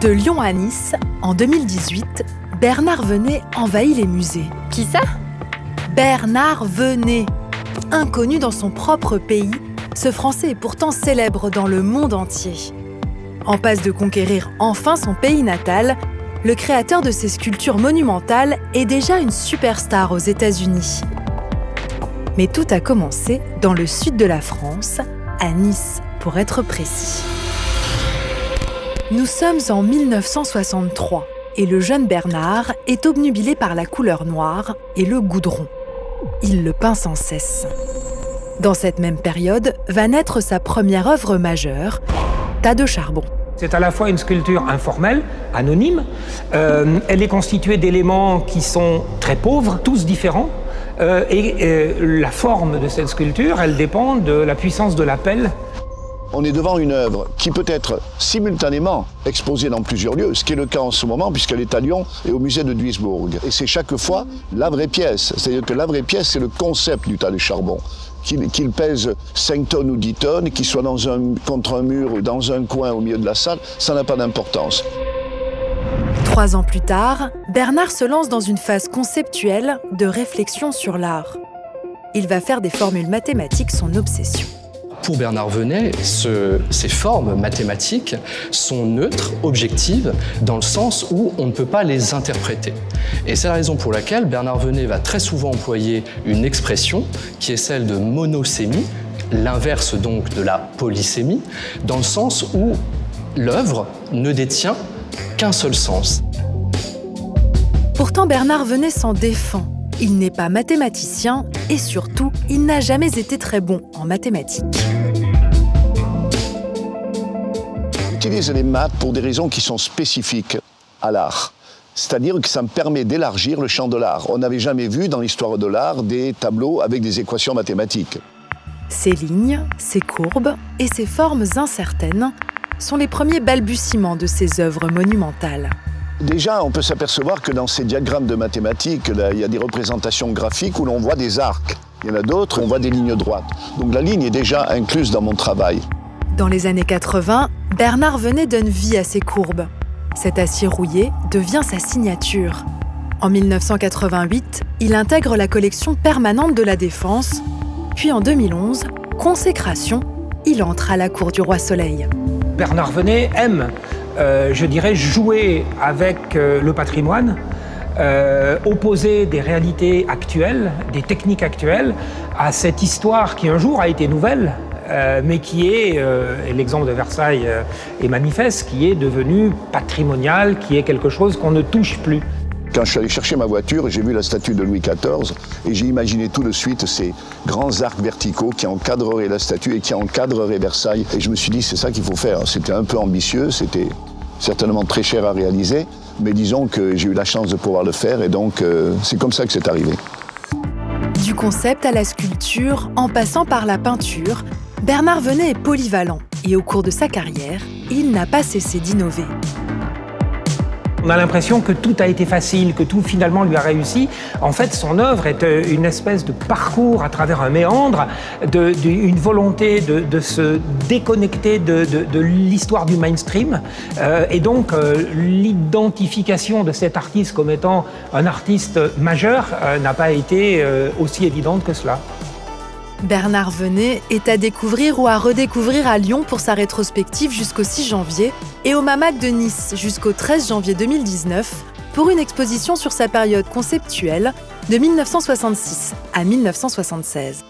De Lyon à Nice, en 2018, Bernard Venet envahit les musées. Qui ça? Bernard Venet. Inconnu dans son propre pays, ce Français est pourtant célèbre dans le monde entier. En passe de conquérir enfin son pays natal, le créateur de ces sculptures monumentales est déjà une superstar aux États-Unis. Mais tout a commencé dans le sud de la France, à Nice, pour être précis. Nous sommes en 1963 et le jeune Bernard est obnubilé par la couleur noire et le goudron. Il le peint sans cesse. Dans cette même période va naître sa première œuvre majeure, Tas de charbon. C'est à la fois une sculpture informelle, anonyme. Elle est constituée d'éléments qui sont très pauvres, tous différents. La forme de cette sculpture, elle dépend de la puissance de la pelle. On est devant une œuvre qui peut être simultanément exposée dans plusieurs lieux, ce qui est le cas en ce moment puisqu'elle est à Lyon et au musée de Duisbourg. Et c'est chaque fois la vraie pièce. C'est-à-dire que la vraie pièce, c'est le concept du tas de charbon. Qu'il pèse 5 tonnes ou 10 tonnes, qu'il soit contre un mur ou dans un coin au milieu de la salle, ça n'a pas d'importance. 3 ans plus tard, Bernard se lance dans une phase conceptuelle de réflexion sur l'art. Il va faire des formules mathématiques son obsession. Pour Bernard Venet, ces formes mathématiques sont neutres, objectives, dans le sens où on ne peut pas les interpréter. Et c'est la raison pour laquelle Bernard Venet va très souvent employer une expression qui est celle de monosémie, l'inverse donc de la polysémie, dans le sens où l'œuvre ne détient qu'un seul sens. Pourtant, Bernard Venet s'en défend. Il n'est pas mathématicien et surtout, il n'a jamais été très bon en mathématiques. J'utilise les maths pour des raisons qui sont spécifiques à l'art. C'est-à-dire que ça me permet d'élargir le champ de l'art. On n'avait jamais vu dans l'histoire de l'art des tableaux avec des équations mathématiques. Ces lignes, ces courbes et ces formes incertaines sont les premiers balbutiements de ces œuvres monumentales. Déjà, on peut s'apercevoir que dans ces diagrammes de mathématiques, là, il y a des représentations graphiques où l'on voit des arcs. Il y en a d'autres où on voit des lignes droites. Donc la ligne est déjà incluse dans mon travail. Dans les années 80, Bernard Venet donne vie à ces courbes. Cet acier rouillé devient sa signature. En 1988, il intègre la collection permanente de la Défense. Puis en 2011, consécration, il entre à la cour du Roi Soleil. Bernard Venet aime, je dirais, jouer avec le patrimoine, opposer des réalités actuelles, des techniques actuelles, à cette histoire qui un jour a été nouvelle, mais qui est, et l'exemple de Versailles est manifeste, qui est devenue patrimoniale, qui est quelque chose qu'on ne touche plus. Quand je suis allé chercher ma voiture, j'ai vu la statue de Louis XIV et j'ai imaginé tout de suite ces grands arcs verticaux qui encadreraient la statue et qui encadreraient Versailles. Et je me suis dit, c'est ça qu'il faut faire. C'était un peu ambitieux, c'était certainement très cher à réaliser, mais disons que j'ai eu la chance de pouvoir le faire et donc c'est comme ça que c'est arrivé. Du concept à la sculpture, en passant par la peinture, Bernard Venet est polyvalent et au cours de sa carrière, il n'a pas cessé d'innover. On a l'impression que tout a été facile, que tout finalement lui a réussi. En fait, son œuvre est une espèce de parcours à travers un méandre, une volonté de se déconnecter de l'histoire du mainstream. Et donc, l'identification de cet artiste comme étant un artiste majeur n'a pas été aussi évidente que cela. Bernard Venet est à découvrir ou à redécouvrir à Lyon pour sa rétrospective jusqu'au 6 janvier et au MAMAC de Nice jusqu'au 13 janvier 2019 pour une exposition sur sa période conceptuelle de 1966 à 1976.